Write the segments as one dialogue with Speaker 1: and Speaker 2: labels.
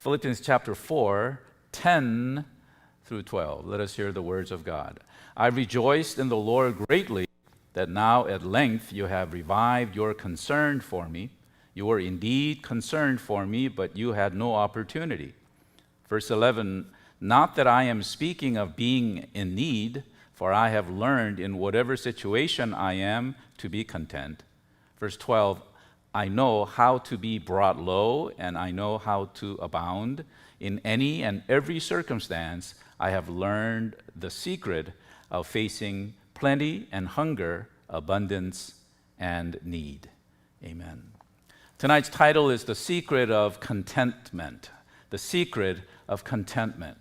Speaker 1: Philippians chapter 4, 10 through 12. Let us hear the words of God. I rejoiced in the Lord greatly that now at length you have revived your concern for me. You were indeed concerned for me, but you had no opportunity. Verse 11, not that I am speaking of being in need, for I have learned in whatever situation I am to be content. Verse 12, I know how to be brought low, and I know how to abound. In any and every circumstance, I have learned the secret of facing plenty and hunger, abundance and need. Amen. Tonight's title is The Secret of Contentment. The Secret of Contentment.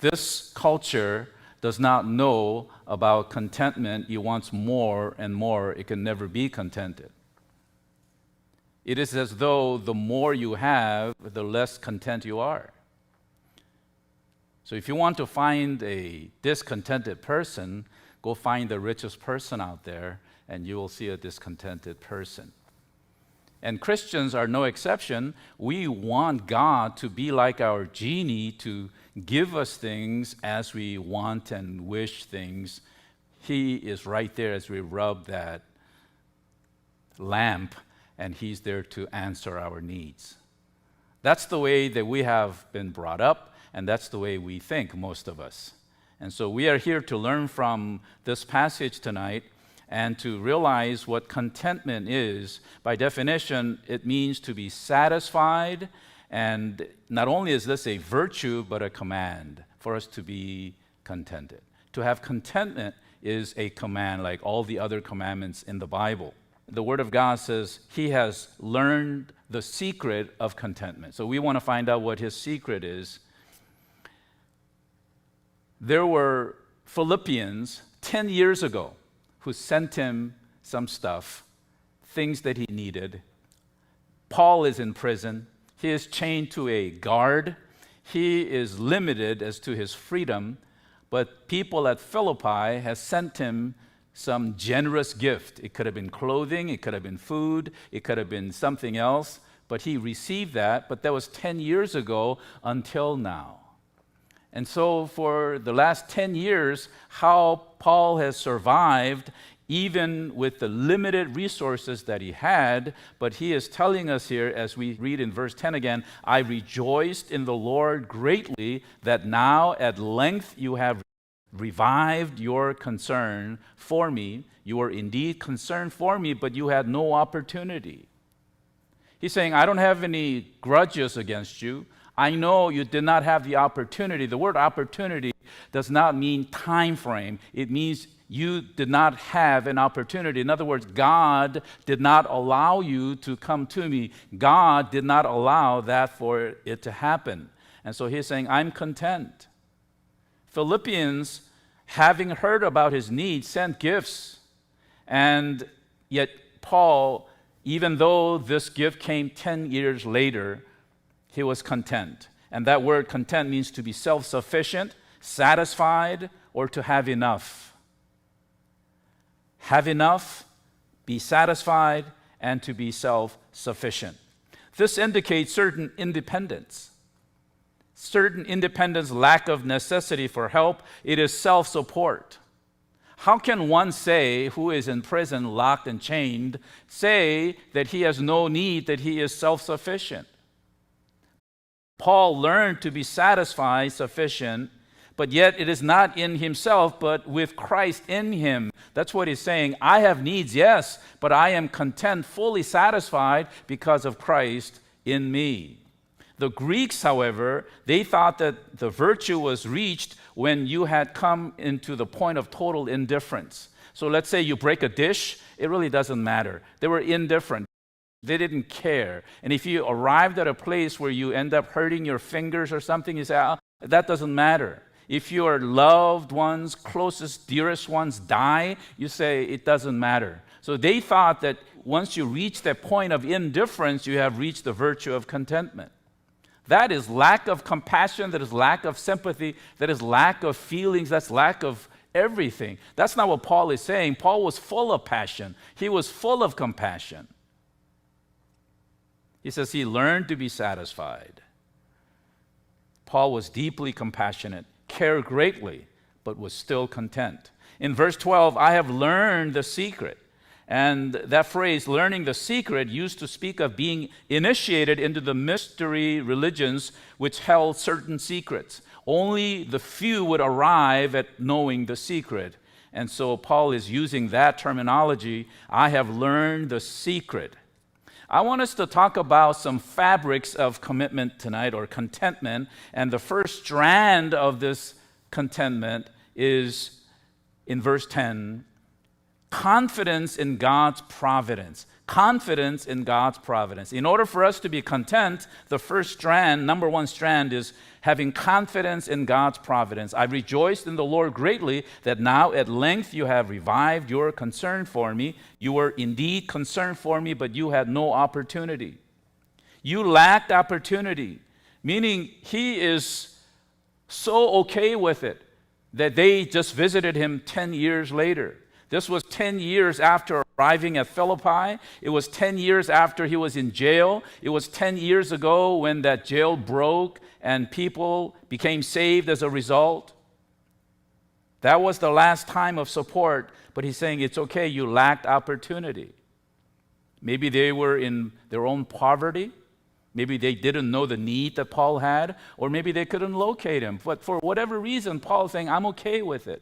Speaker 1: This culture does not know about contentment. It wants more and more. It can never be contented. It is as though the more you have, the less content you are. So if you want to find a discontented person, go find the richest person out there, and you will see a discontented person. And Christians are no exception. We want God to be like our genie, to give us things as we want and wish things. He is right there as we rub that lamp, and He's there to answer our needs. That's the way that we have been brought up, and that's the way we think, most of us. And so we are here to learn from this passage tonight and to realize what contentment is. By definition, it means to be satisfied, and not only is this a virtue, but a command for us to be contented. To have contentment is a command, like all the other commandments in the Bible. The Word of God says He has learned the secret of contentment. So we want to find out what His secret is. There were Philippians 10 years ago who sent him some stuff, things that he needed. Paul is in prison. He is chained to a guard. He is limited as to his freedom, but people at Philippi have sent him some generous gift. It could have been clothing, it could have been food, it could have been something else, but he received that, but that was 10 years ago until now. And so for the last 10 years, how Paul has survived, even with the limited resources that he had, but he is telling us here, as we read in verse 10 again, I rejoiced in the Lord greatly that now at length you have revived your concern for me. You were indeed concerned for me, but you had no opportunity. He's saying, I don't have any grudges against you. I know you did not have the opportunity. The word opportunity does not mean time frame. It means you did not have an opportunity. In other words, God did not allow you to come to me. God did not allow that for it to happen. And so he's saying, I'm content. Philippians, having heard about his needs, sent gifts. And yet Paul, even though this gift came 10 years later, he was content. And that word content means to be self-sufficient, satisfied, or to have enough. Have enough, be satisfied, and to be self-sufficient. This indicates certain independence. Certain independence, lack of necessity for help. It is self-support. How can one say, who is in prison, locked and chained, say that he has no need, that he is self-sufficient? Paul learned to be satisfied, sufficient, but yet it is not in himself, but with Christ in him. That's what he's saying. I have needs, yes, but I am content, fully satisfied because of Christ in me. The Greeks, however, they thought that the virtue was reached when you had come into the point of total indifference. So let's say you break a dish, it really doesn't matter. They were indifferent. They didn't care. And if you arrived at a place where you end up hurting your fingers or something, you say, oh, that doesn't matter. If your loved ones, closest, dearest ones die, you say it doesn't matter. So they thought that once you reach that point of indifference, you have reached the virtue of contentment. That is lack of compassion, that is lack of sympathy, that is lack of feelings, that's lack of everything. That's not what Paul is saying. Paul was full of passion. He was full of compassion. He says he learned to be satisfied. Paul was deeply compassionate, cared greatly, but was still content. In verse 12, I have learned the secret. And that phrase, learning the secret, used to speak of being initiated into the mystery religions which held certain secrets. Only the few would arrive at knowing the secret. And so Paul is using that terminology, I have learned the secret. I want us to talk about some fabrics of commitment tonight, or contentment. And the first strand of this contentment is in verse 10, confidence in God's providence. Confidence in God's providence. In order for us to be content, the first strand, number one strand, is having confidence in God's providence. I rejoiced in the Lord greatly that now at length you have revived your concern for me. You were indeed concerned for me, but you had no opportunity. You lacked opportunity, meaning he is so okay with it that they just visited him 10 years later. This was 10 years after arriving at Philippi. It was 10 years after he was in jail. It was 10 years ago when that jail broke and people became saved as a result. That was the last time of support, but he's saying it's okay, you lacked opportunity. Maybe they were in their own poverty. Maybe they didn't know the need that Paul had, or maybe they couldn't locate him. But for whatever reason, Paul is saying, I'm okay with it.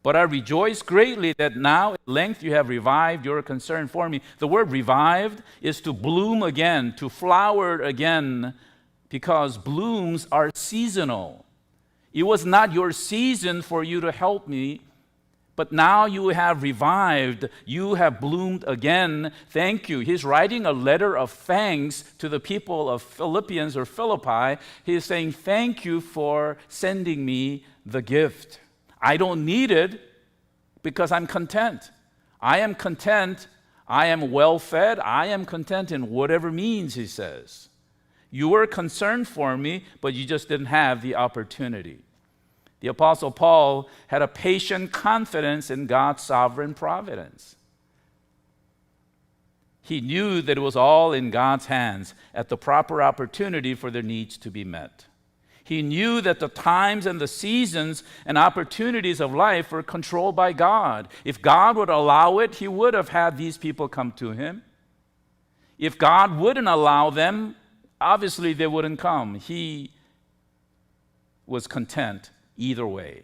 Speaker 1: But I rejoice greatly that now at length you have revived your concern for me. The word revived is to bloom again, to flower again, because blooms are seasonal. It was not your season for you to help me, but now you have revived, you have bloomed again. Thank you. He's writing a letter of thanks to the people of Philippians or Philippi. He is saying, thank you for sending me the gift. I don't need it because I'm content. I am content. I am well fed. I am content in whatever means, he says. You were concerned for me, but you just didn't have the opportunity. The Apostle Paul had a patient confidence in God's sovereign providence. He knew that it was all in God's hands at the proper opportunity for their needs to be met. He knew that the times and the seasons and opportunities of life were controlled by God. If God would allow it, he would have had these people come to him. If God wouldn't allow them, obviously they wouldn't come. He was content either way.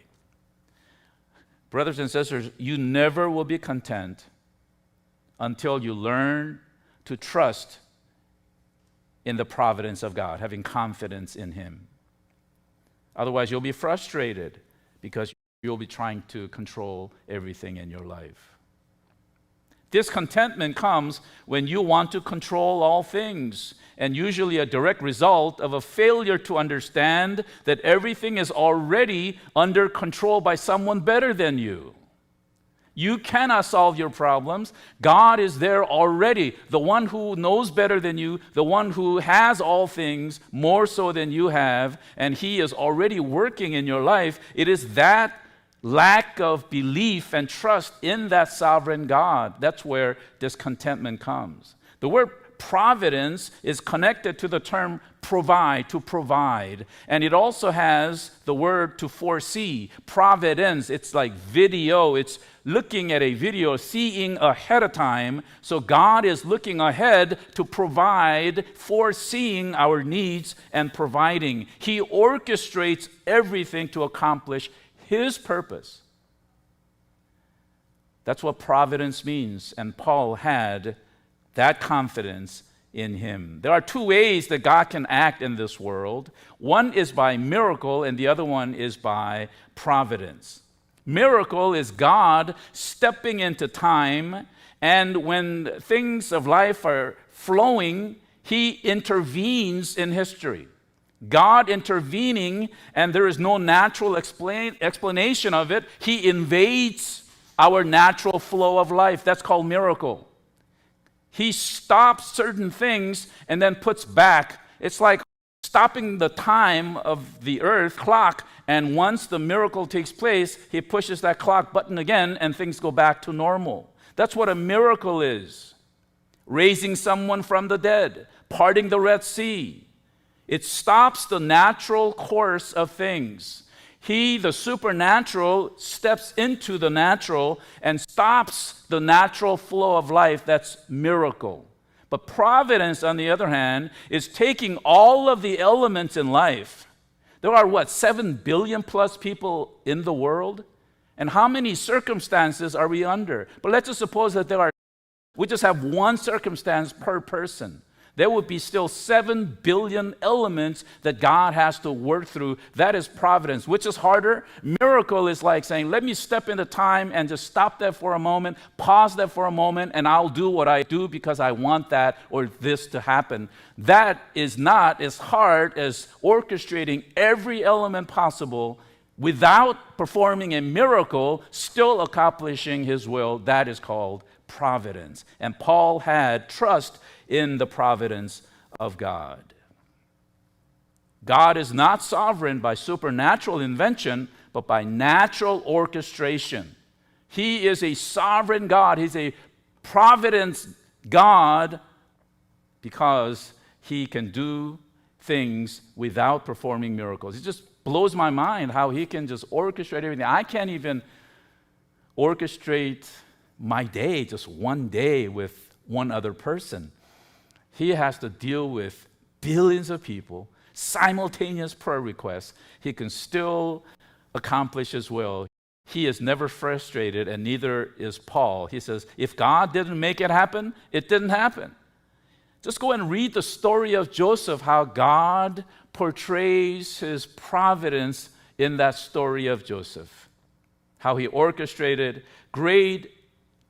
Speaker 1: Brothers and sisters, you never will be content until you learn to trust in the providence of God, having confidence in him. Otherwise, you'll be frustrated because you'll be trying to control everything in your life. Discontentment comes when you want to control all things, and usually a direct result of a failure to understand that everything is already under control by someone better than you. You cannot solve your problems. God is there already, the one who knows better than you, the one who has all things more so than you have, and he is already working in your life. It is that lack of belief and trust in that sovereign God. That's where discontentment comes. The word providence is connected to the term provide, to provide. And it also has the word to foresee. Providence, it's like video. It's looking at a video, seeing ahead of time. So God is looking ahead to provide, foreseeing our needs and providing. He orchestrates everything to accomplish his purpose. That's what providence means, and Paul had that confidence in him. There are two ways that God can act in this world. One is by miracle, and the other one is by providence. Miracle is God stepping into time, and when things of life are flowing, he intervenes in history. God intervening, and there is no natural explanation of it. He invades our natural flow of life. That's called miracle. He stops certain things and then puts back. It's like stopping the time of the earth clock, and once the miracle takes place, he pushes that clock button again and things go back to normal. That's what a miracle is. Raising someone from the dead, parting the Red Sea. It stops the natural course of things. He, the supernatural, steps into the natural and stops the natural flow of life. That's miracle. But providence, on the other hand, is taking all of the elements in life. There are, 7 billion plus people in the world? And how many circumstances are we under? But let's just suppose that we just have one circumstance per person. There would be still 7 billion elements that God has to work through. That is providence. Which is harder? Miracle is like saying, let me step into time and just stop that for a moment, pause that for a moment, and I'll do what I do because I want that or this to happen. That is not as hard as orchestrating every element possible without performing a miracle, still accomplishing His will. That is called providence. And Paul had trust in the providence of God. God is not sovereign by supernatural invention, but by natural orchestration. He is a sovereign God. He's a providence God because He can do things without performing miracles. It just blows my mind how He can just orchestrate everything. I can't even orchestrate my day, just one day with one other person. He has to deal with billions of people, simultaneous prayer requests. He can still accomplish His will. He is never frustrated, and neither is Paul. He says, if God didn't make it happen, it didn't happen. Just go and read the story of Joseph, how God portrays His providence in that story of Joseph. How He orchestrated great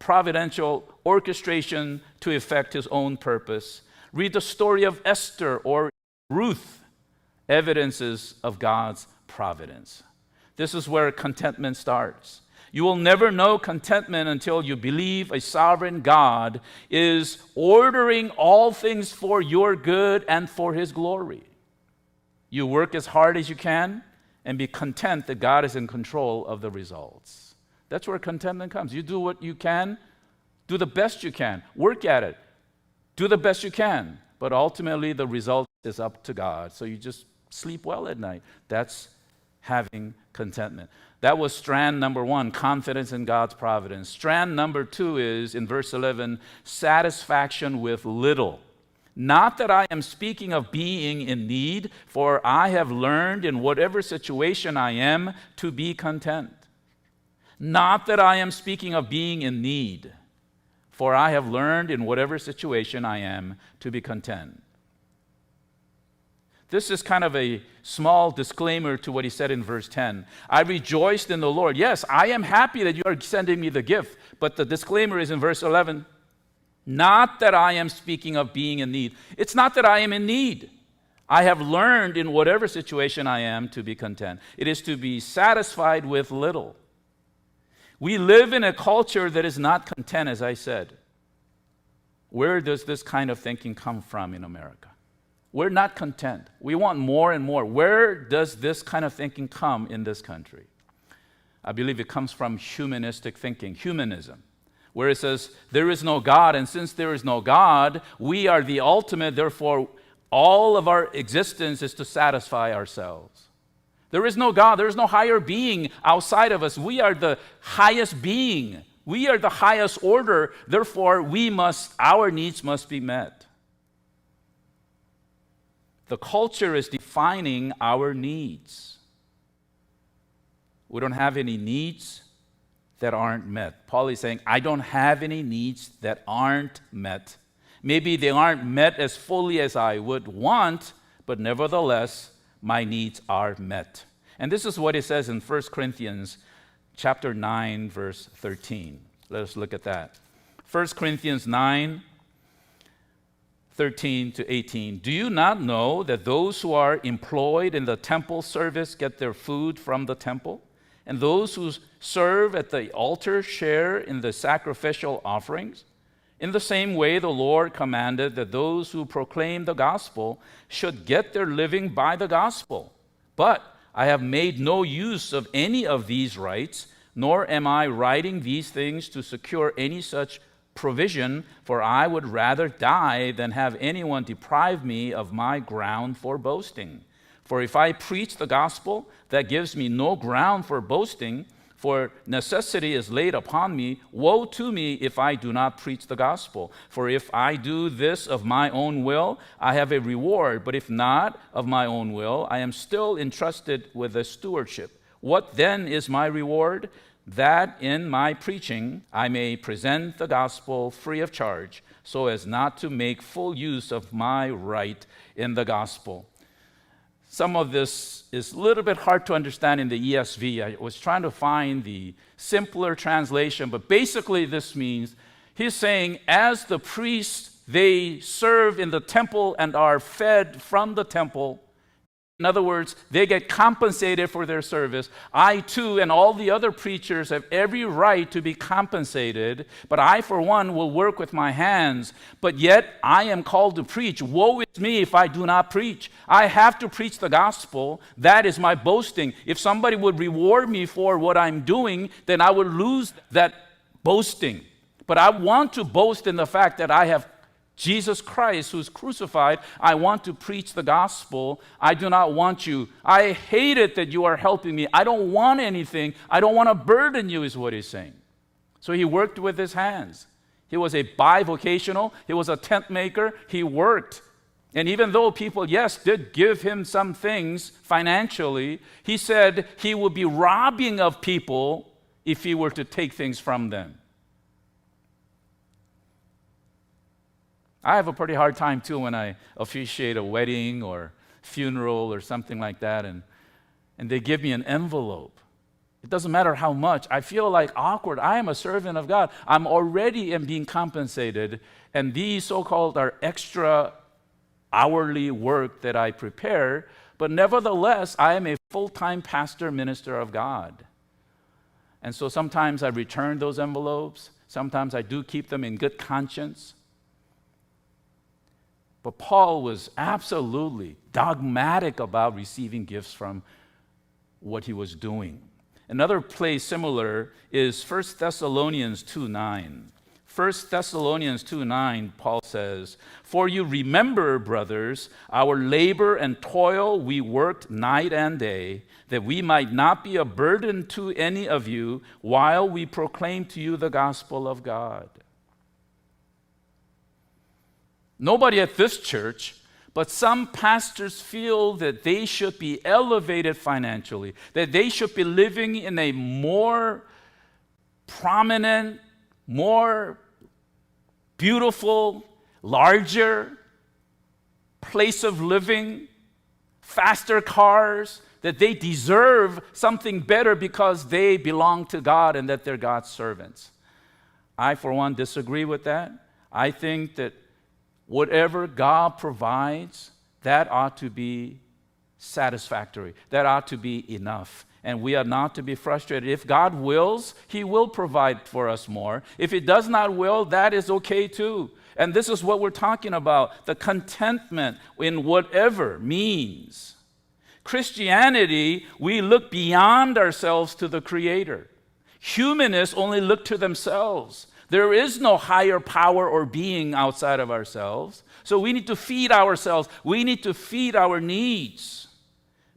Speaker 1: providential orchestration to effect His own purpose. Read the story of Esther or Ruth, evidences of God's providence. This is where contentment starts. You will never know contentment until you believe a sovereign God is ordering all things for your good and for His glory. You work as hard as you can and be content that God is in control of the results. That's where contentment comes. You do what you can, do the best you can, work at it, do the best you can, but ultimately the result is up to God. So you just sleep well at night. That's having contentment. That was strand number 1, confidence in God's providence. Strand number 2 is, in verse 11, satisfaction with little. Not that I am speaking of being in need, for I have learned in whatever situation I am to be content. Not that I am speaking of being in need, for I have learned in whatever situation I am to be content. This is kind of a small disclaimer to what he said in verse 10. I rejoiced in the Lord. Yes, I am happy that you are sending me the gift, but the disclaimer is in verse 11. Not that I am speaking of being in need. It's not that I am in need. I have learned in whatever situation I am to be content. It is to be satisfied with little. We live in a culture that is not content, as I said. Where does this kind of thinking come from in America? We're not content. We want more and more. Where does this kind of thinking come in this country? I believe it comes from humanistic thinking, humanism, where it says there is no God, and since there is no God, we are the ultimate, therefore all of our existence is to satisfy ourselves. There is no God, there is no higher being outside of us. We are the highest being. We are the highest order, therefore our needs must be met. The culture is defining our needs. We don't have any needs that aren't met. Paul is saying, I don't have any needs that aren't met. Maybe they aren't met as fully as I would want, but nevertheless, my needs are met. And this is what it says in 1 Corinthians chapter 9, verse 13. Let us look at that. 1 Corinthians 9, 13 to 18. Do you not know that those who are employed in the temple service get their food from the temple? And those who serve at the altar share in the sacrificial offerings? In the same way, the Lord commanded that those who proclaim the gospel should get their living by the gospel. But I have made no use of any of these rights, nor am I writing these things to secure any such provision, for I would rather die than have anyone deprive me of my ground for boasting. For if I preach the gospel, that gives me no ground for boasting, for necessity is laid upon me. Woe to me if I do not preach the gospel. For if I do this of my own will, I have a reward. But if not of my own will, I am still entrusted with a stewardship. What then is my reward? That in my preaching I may present the gospel free of charge, so as not to make full use of my right in the gospel. Some of this is a little bit hard to understand in the ESV. I was trying to find the simpler translation, but basically this means he's saying as the priests, they serve in the temple and are fed from the temple. In other words, they get compensated for their service. I too and all the other preachers have every right to be compensated, but I for one will work with my hands. But yet I am called to preach. Woe is me if I do not preach. I have to preach the gospel. That is my boasting. If somebody would reward me for what I'm doing, then I would lose that boasting. But I want to boast in the fact that I have Jesus Christ who's crucified. I want to preach the gospel. I do not want you. I hate it that you are helping me. I don't want anything. I don't want to burden you, is what he's saying. So he worked with his hands. He was a bivocational. He was a tent maker. He worked. And even though people, yes, did give him some things financially, he said he would be robbing of people if he were to take things from them. I have a pretty hard time too when I officiate a wedding or funeral or something like that, and they give me an envelope. It doesn't matter how much. I feel like awkward. I am a servant of God. I'm already being compensated, and these so-called are extra hourly work that I prepare, but nevertheless, I am a full-time pastor, minister of God. And so sometimes I return those envelopes. Sometimes I do keep them in good conscience. But Paul was absolutely dogmatic about receiving gifts from what he was doing. Another place similar is 1 Thessalonians 2:9. 1 Thessalonians 2:9, Paul says, "For you remember, brothers, our labor and toil, we worked night and day, that we might not be a burden to any of you while we proclaim to you the gospel of God." Nobody at this church, but some pastors feel that they should be elevated financially, that they should be living in a more prominent, more beautiful, larger place of living, faster cars, that they deserve something better because they belong to God and that they're God's servants. I, for one, disagree with that. I think that whatever God provides, that ought to be satisfactory. That ought to be enough. And we are not to be frustrated. If God wills, He will provide for us more. If He does not will, that is okay too. And this is what we're talking about, the contentment in whatever means. Christianity, we look beyond ourselves to the Creator. Humanists only look to themselves. There is no higher power or being outside of ourselves. So we need to feed ourselves. We need to feed our needs.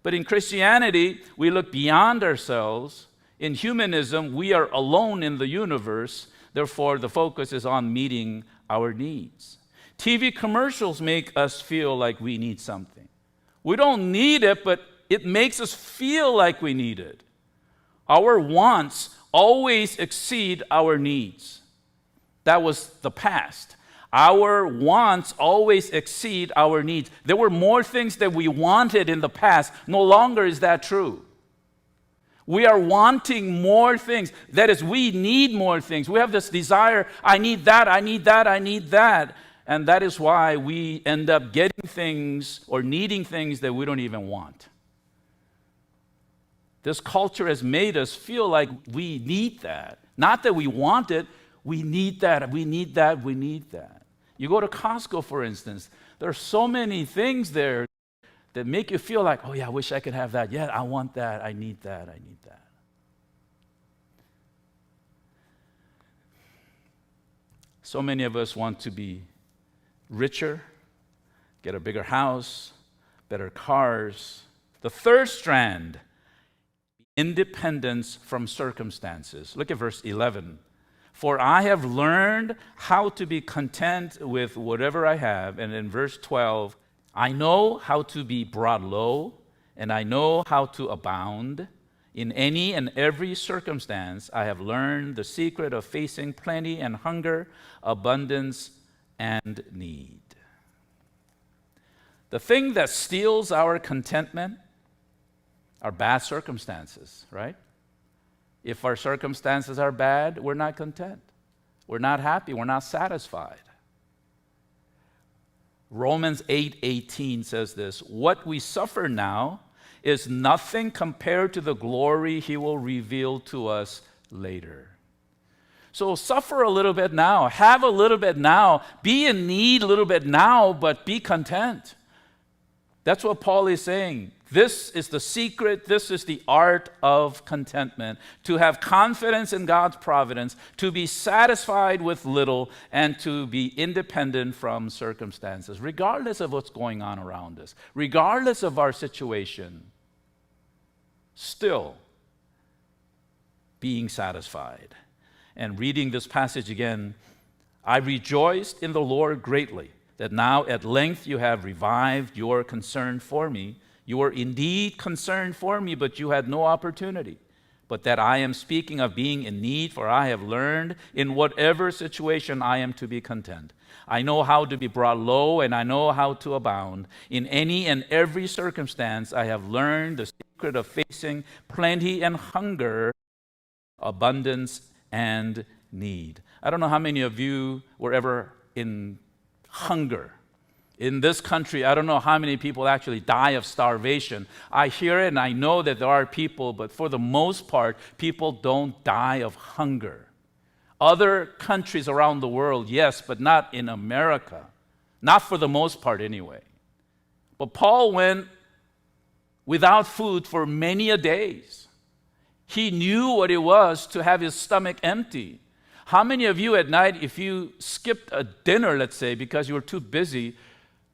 Speaker 1: But in Christianity, we look beyond ourselves. In humanism, we are alone in the universe. Therefore, the focus is on meeting our needs. TV commercials make us feel like we need something. We don't need it, but it makes us feel like we need it. Our wants always exceed our needs. That was the past. Our wants always exceed our needs. There were more things that we wanted in the past. No longer is that true. We are wanting more things. That is, we need more things. We have this desire, I need that, I need that, I need that. And that is why we end up getting things or needing things that we don't even want. This culture has made us feel like we need that. Not that we want it. We need that, we need that, we need that. You go to Costco, for instance, there are so many things there that make you feel like, oh yeah, I wish I could have that. Yeah, I want that, I need that, I need that. So many of us want to be richer, get a bigger house, better cars. The third strand, independence from circumstances. Look at verse 11. For I have learned how to be content with whatever I have. And in verse 12, I know how to be brought low, and I know how to abound. In any and every circumstance, I have learned the secret of facing plenty and hunger, abundance and need. The thing that steals our contentment are bad circumstances, right? If our circumstances are bad, we're not content. We're not happy. We're not satisfied. Romans 8:18 says this, what we suffer now is nothing compared to the glory he will reveal to us later. So suffer a little bit now, have a little bit now, be in need a little bit now, but be content. That's what Paul is saying. This is the secret, this is the art of contentment, to have confidence in God's providence, to be satisfied with little, and to be independent from circumstances, regardless of what's going on around us, regardless of our situation, still being satisfied. And reading this passage again, I rejoiced in the Lord greatly, that now at length you have revived your concern for me. You were indeed concerned for me, but you had no opportunity. But that I am speaking of being in need, for I have learned in whatever situation I am to be content. I know how to be brought low, and I know how to abound. In any and every circumstance, I have learned the secret of facing plenty and hunger, abundance and need. I don't know how many of you were ever in hunger. In this country, I don't know how many people actually die of starvation. I hear it and I know that there are people, but for the most part, people don't die of hunger. Other countries around the world, yes, but not in America. Not for the most part anyway. But Paul went without food for many a days. He knew what it was to have his stomach empty. How many of you at night, if you skipped a dinner, let's say, because you were too busy,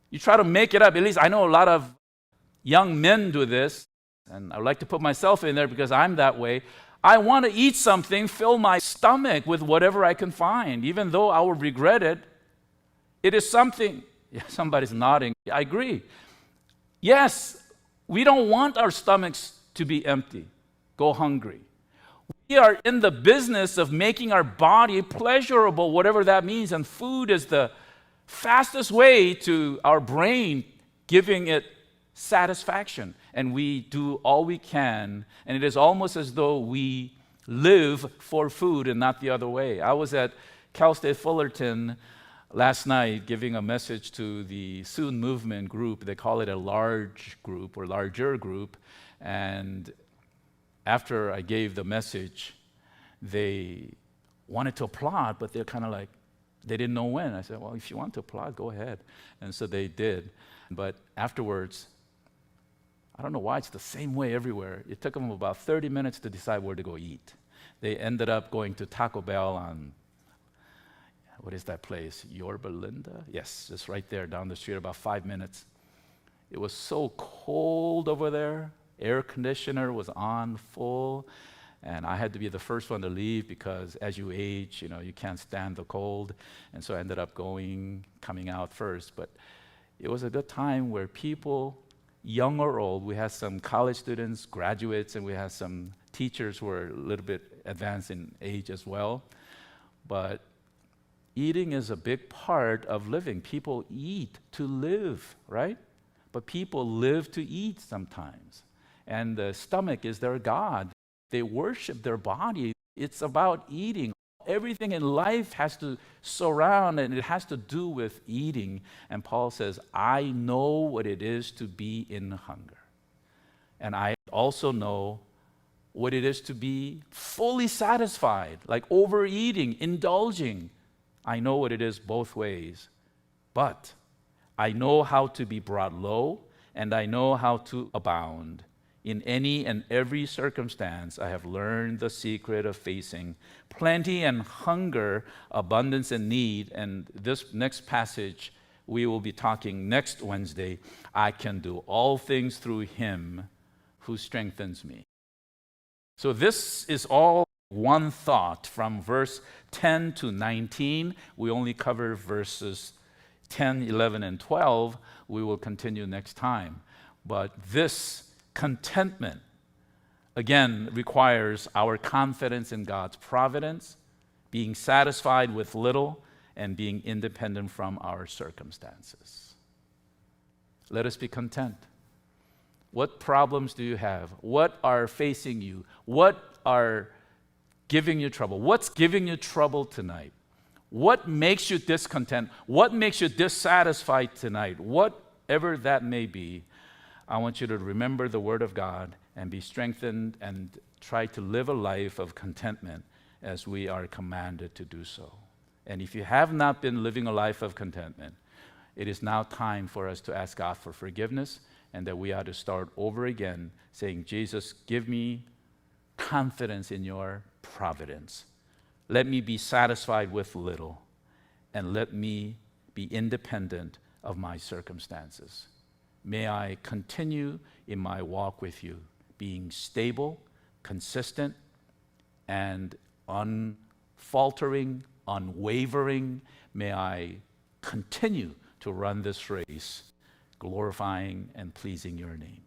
Speaker 1: you try to make it up? At least I know a lot of young men do this, and I would like to put myself in there because I'm that way. I want to eat something, fill my stomach with whatever I can find, even though I will regret it. It is something. Yeah, somebody's nodding. I agree. Yes, we don't want our stomachs to be empty, go hungry. We are in the business of making our body pleasurable, whatever that means, and food is the fastest way to our brain giving it satisfaction. And we do all we can, and it is almost as though we live for food and not the other way. I was at Cal State Fullerton last night giving a message to the Soon Movement group. They call it a large group or larger group. And after I gave the message, they wanted to applaud, but they're kind of like, they didn't know when. I said, well, if you want to applaud, go ahead. And so they did. But afterwards, I don't know why it's the same way everywhere. It took them about 30 minutes to decide where to go eat. They ended up going to Taco Bell on, what is that place? Yorba Linda? Yes, it's right there down the street, about 5 minutes. It was so cold over there. Air conditioner was on full. And I had to be the first one to leave because as you age, you can't stand the cold. And so I ended up coming out first. But it was a good time where people, young or old, we had some college students, graduates, and we had some teachers who were a little bit advanced in age as well. But eating is a big part of living. People eat to live, right? But people live to eat sometimes. And the stomach is their God. They worship their body. It's about eating. Everything in life has to surround and it has to do with eating. And Paul says, I know what it is to be in hunger. And I also know what it is to be fully satisfied, like overeating, indulging. I know what it is both ways. But I know how to be brought low, and I know how to abound. In any and every circumstance, I have learned the secret of facing plenty and hunger, abundance and need. And this next passage, we will be talking next Wednesday. I can do all things through him who strengthens me. So this is all one thought from verse 10 to 19. We only cover verses 10, 11, and 12. We will continue next time. But this contentment, again, requires our confidence in God's providence, being satisfied with little, and being independent from our circumstances. Let us be content. What problems do you have? What are facing you? What are giving you trouble? What's giving you trouble tonight? What makes you discontent? What makes you dissatisfied tonight? Whatever that may be, I want you to remember the Word of God and be strengthened and try to live a life of contentment as we are commanded to do so. And if you have not been living a life of contentment, it is now time for us to ask God for forgiveness and that we are to start over again saying, Jesus, give me confidence in your providence. Let me be satisfied with little and let me be independent of my circumstances. May I continue in my walk with you, being stable, consistent, and unfaltering, unwavering. May I continue to run this race, glorifying and pleasing your name.